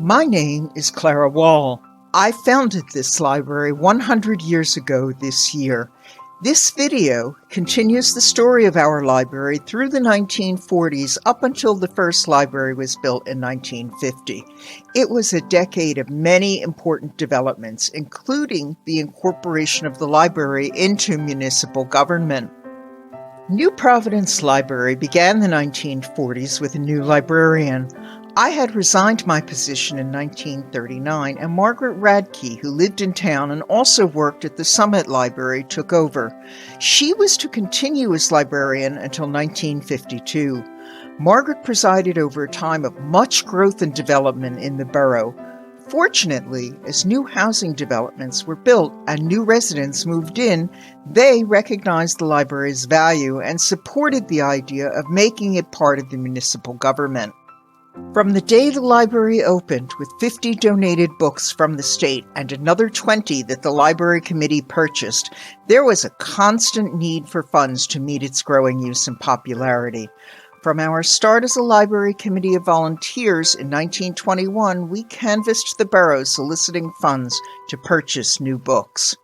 My name is Clara Wall. I founded this library 100 years ago this year. This video continues the story of our library through the 1940s up until the first library was built in 1950. It was a decade of many important developments, including the incorporation of the library into municipal government. New Providence Library began the 1940s with a new librarian. I had resigned my position in 1939, and Margaret Radke, who lived in town and also worked at the Summit Library, took over. She was to continue as librarian until 1952. Margaret presided over a time of much growth and development in the borough. Fortunately, as new housing developments were built and new residents moved in, they recognized the library's value and supported the idea of making it part of the municipal government. From the day the library opened, with 50 donated books from the state and another 20 that the library committee purchased, there was a constant need for funds to meet its growing use and popularity. From our start as a library committee of volunteers in 1921, we canvassed the borough soliciting funds to purchase new books.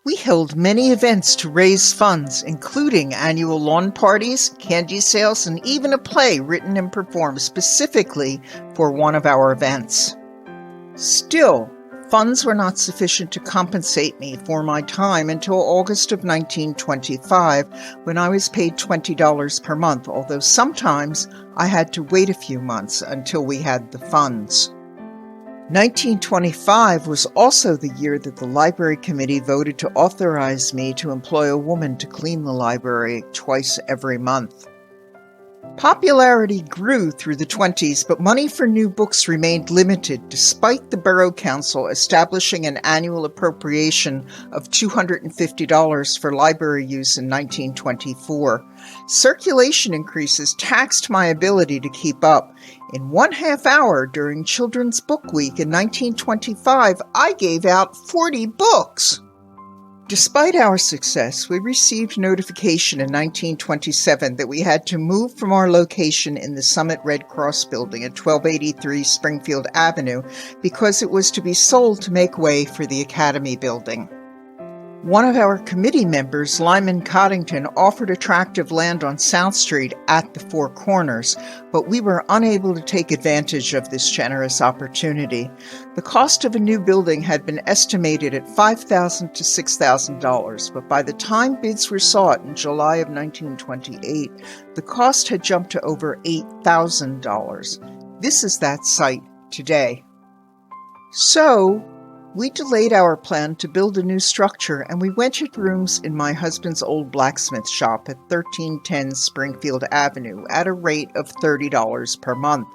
We held many events to raise funds, including annual lawn parties, candy sales, and even a play written and performed specifically for one of our events. Still, funds were not sufficient to compensate me for my time until August of 1925, when I was paid $20 per month, although sometimes I had to wait a few months until we had the funds. 1925 was also the year that the library committee voted to authorize me to employ a woman to clean the library twice every month. Popularity grew through the 20s, but money for new books remained limited despite the Borough Council establishing an annual appropriation of $250 for library use in 1924. Circulation increases taxed my ability to keep up. In 1/2 hour during Children's Book Week in 1925, I gave out 40 books. Despite our success, we received notification in 1927 that we had to move from our location in the Summit Red Cross building at 1283 Springfield Avenue because it was to be sold to make way for the Academy building. One of our committee members, Lyman Coddington, offered a tract of land on South Street at the Four Corners, but we were unable to take advantage of this generous opportunity. The cost of a new building had been estimated at $5,000 to $6,000, but by the time bids were sought in July of 1928, the cost had jumped to over $8,000. This is that site today. So, we delayed our plan to build a new structure, and we rented rooms in my husband's old blacksmith shop at 1310 Springfield Avenue at a rate of $30 per month.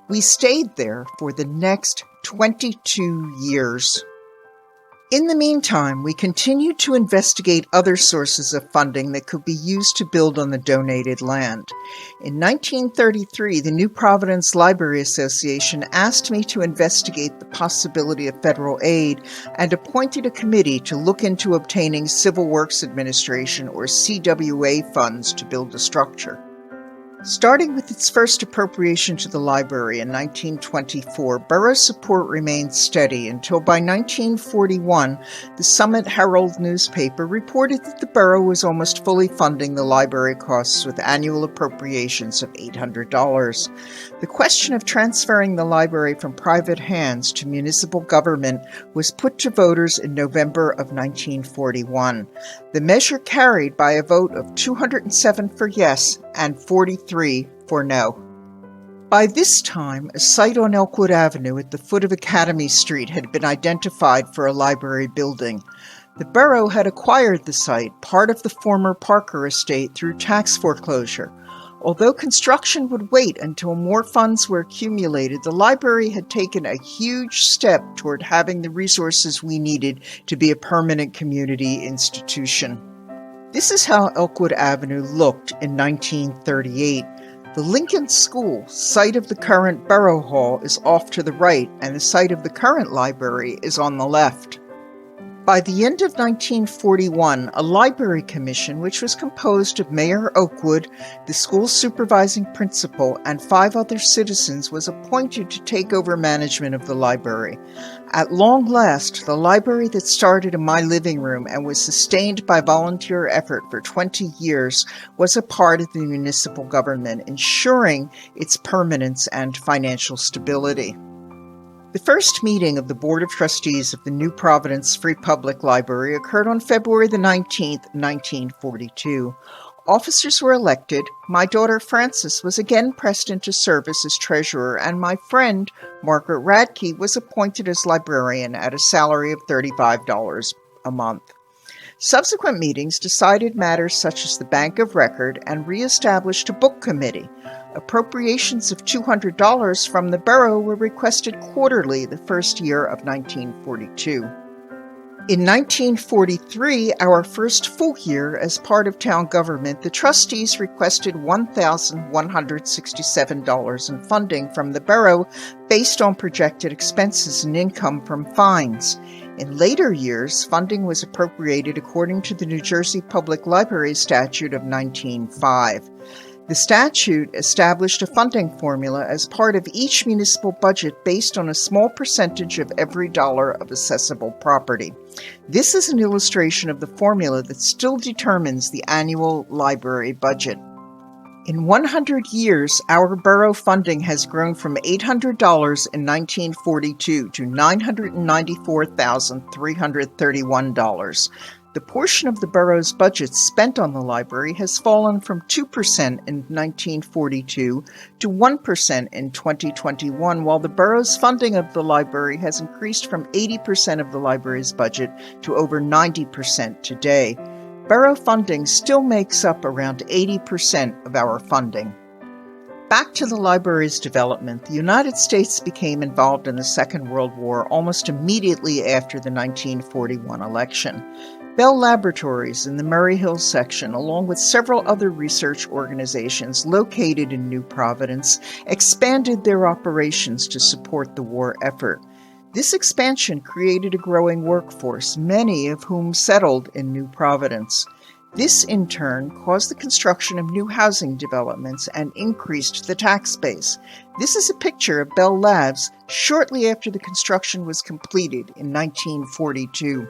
We stayed there for the next 22 years. In the meantime, we continued to investigate other sources of funding that could be used to build on the donated land. In 1933, the New Providence Library Association asked me to investigate the possibility of federal aid and appointed a committee to look into obtaining Civil Works Administration or CWA funds to build a structure. Starting with its first appropriation to the library in 1924, borough support remained steady until by 1941, the Summit Herald newspaper reported that the borough was almost fully funding the library costs with annual appropriations of $800. The question of transferring the library from private hands to municipal government was put to voters in November of 1941. The measure carried by a vote of 207 for yes and 43 for no. By this time, a site on Elkwood Avenue at the foot of Academy Street had been identified for a library building. The borough had acquired the site, part of the former Parker estate, through tax foreclosure. Although construction would wait until more funds were accumulated, the library had taken a huge step toward having the resources we needed to be a permanent community institution. This is how Elkwood Avenue looked in 1938. The Lincoln School, site of the current Borough Hall, is off to the right, and the site of the current library is on the left. By the end of 1941, a library commission, which was composed of Mayor Oakwood, the school's supervising principal, and 5 other citizens, was appointed to take over management of the library. At long last, the library that started in my living room and was sustained by volunteer effort for 20 years was a part of the municipal government, ensuring its permanence and financial stability. The first meeting of the Board of Trustees of the New Providence Free Public Library occurred on February the 19th, 1942. Officers were elected, my daughter Frances was again pressed into service as treasurer, and my friend Margaret Radke was appointed as librarian at a salary of $35 a month. Subsequent meetings decided matters such as the Bank of Record and re-established a book committee. Appropriations of $200 from the borough were requested quarterly the first year of 1942. In 1943, our first full year as part of town government, the trustees requested $1,167 in funding from the borough based on projected expenses and income from fines. In later years, funding was appropriated according to the New Jersey Public Library Statute of 1905. The statute established a funding formula as part of each municipal budget based on a small percentage of every dollar of assessable property. This is an illustration of the formula that still determines the annual library budget. In 100 years, our borough funding has grown from $800 in 1942 to $994,331. The portion of the borough's budget spent on the library has fallen from 2% in 1942 to 1% in 2021, while the borough's funding of the library has increased from 80% of the library's budget to over 90% today. Borough funding still makes up around 80% of our funding. Back to the library's development, the United States became involved in the Second World War almost immediately after the 1941 election. Bell Laboratories in the Murray Hill section, along with several other research organizations located in New Providence, expanded their operations to support the war effort. This expansion created a growing workforce, many of whom settled in New Providence. This, in turn, caused the construction of new housing developments and increased the tax base. This is a picture of Bell Labs shortly after the construction was completed in 1942.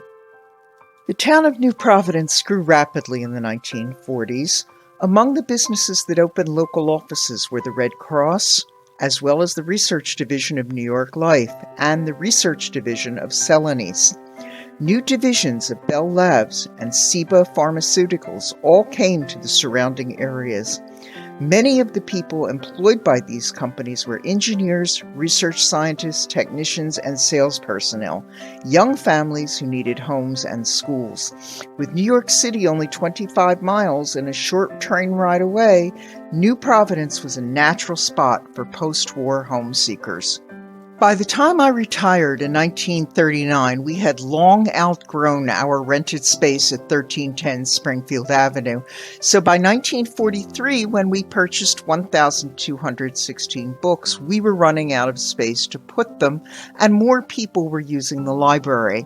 The town of New Providence grew rapidly in the 1940s. Among the businesses that opened local offices were the Red Cross, as well as the Research Division of New York Life and the Research Division of Celanese. New divisions of Bell Labs and Ciba Pharmaceuticals all came to the surrounding areas. Many of the people employed by these companies were engineers, research scientists, technicians, and sales personnel, young families who needed homes and schools. With New York City only 25 miles and a short train ride away, New Providence was a natural spot for post-war home seekers. By the time I retired in 1939, we had long outgrown our rented space at 1310 Springfield Avenue. So by 1943, when we purchased 1,216 books, we were running out of space to put them, and more people were using the library.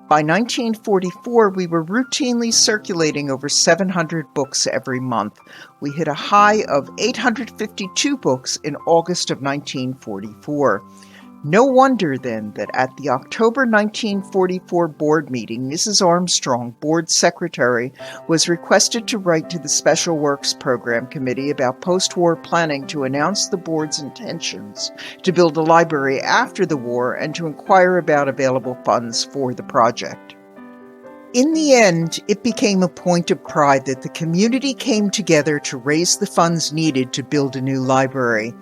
By 1944, we were routinely circulating over 700 books every month. We hit a high of 852 books in August of 1944. No wonder, then, that at the October 1944 board meeting, Mrs. Armstrong, board secretary, was requested to write to the Special Works Program Committee about post-war planning to announce the board's intentions to build a library after the war and to inquire about available funds for the project. In the end, it became a point of pride that the community came together to raise the funds needed to build a new library.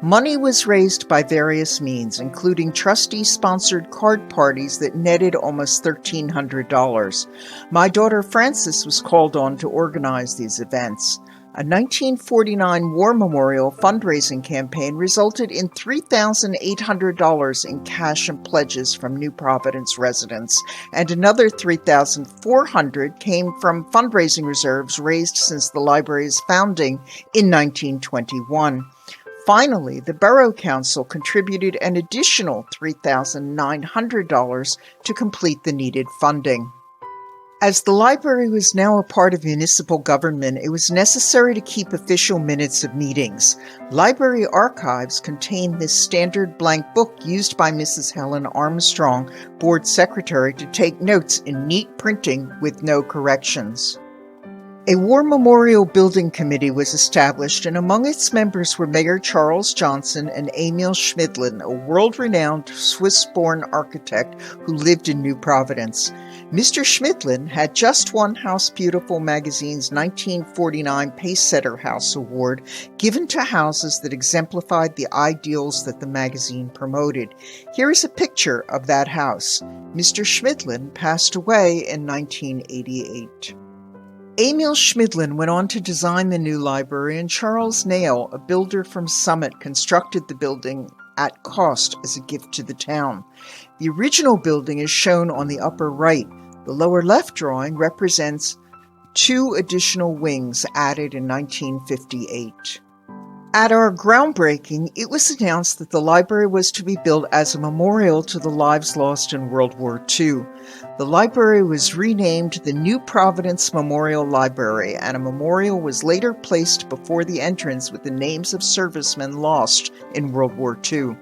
Money was raised by various means, including trustee-sponsored card parties that netted almost $1,300. My daughter Frances was called on to organize these events. A 1949 War Memorial fundraising campaign resulted in $3,800 in cash and pledges from New Providence residents, and another $3,400 came from fundraising reserves raised since the library's founding in 1921. Finally, the Borough Council contributed an additional $3,900 to complete the needed funding. As the library was now a part of municipal government, it was necessary to keep official minutes of meetings. Library archives contain this standard blank book used by Mrs. Helen Armstrong, board secretary, to take notes in neat printing with no corrections. A War Memorial Building Committee was established, and among its members were Mayor Charles Johnson and Emil Schmidlin, a world-renowned Swiss-born architect who lived in New Providence. Mr. Schmidlin had just won House Beautiful magazine's 1949 Pacesetter House Award, given to houses that exemplified the ideals that the magazine promoted. Here is a picture of that house. Mr. Schmidlin passed away in 1988. Emil Schmidlin went on to design the new library, and Charles Nail, a builder from Summit, constructed the building at cost as a gift to the town. The original building is shown on the upper right. The lower left drawing represents 2 additional wings added in 1958. At our groundbreaking, it was announced that the library was to be built as a memorial to the lives lost in World War II. The library was renamed the New Providence Memorial Library, and a memorial was later placed before the entrance with the names of servicemen lost in World War II.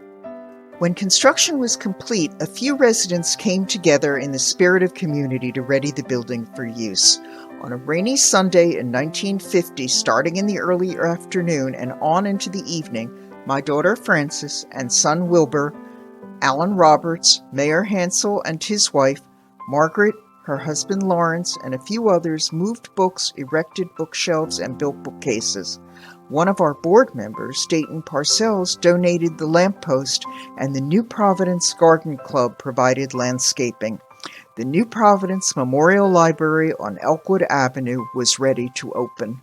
When construction was complete, a few residents came together in the spirit of community to ready the building for use. On a rainy Sunday in 1950, starting in the early afternoon and on into the evening, my daughter Frances and son Wilbur, Alan Roberts, Mayor Hansel and his wife, Margaret, her husband Lawrence, and a few others moved books, erected bookshelves, and built bookcases. One of our board members, Dayton Parcells, donated the lamppost, and the New Providence Garden Club provided landscaping. The New Providence Memorial Library on Elkwood Avenue was ready to open.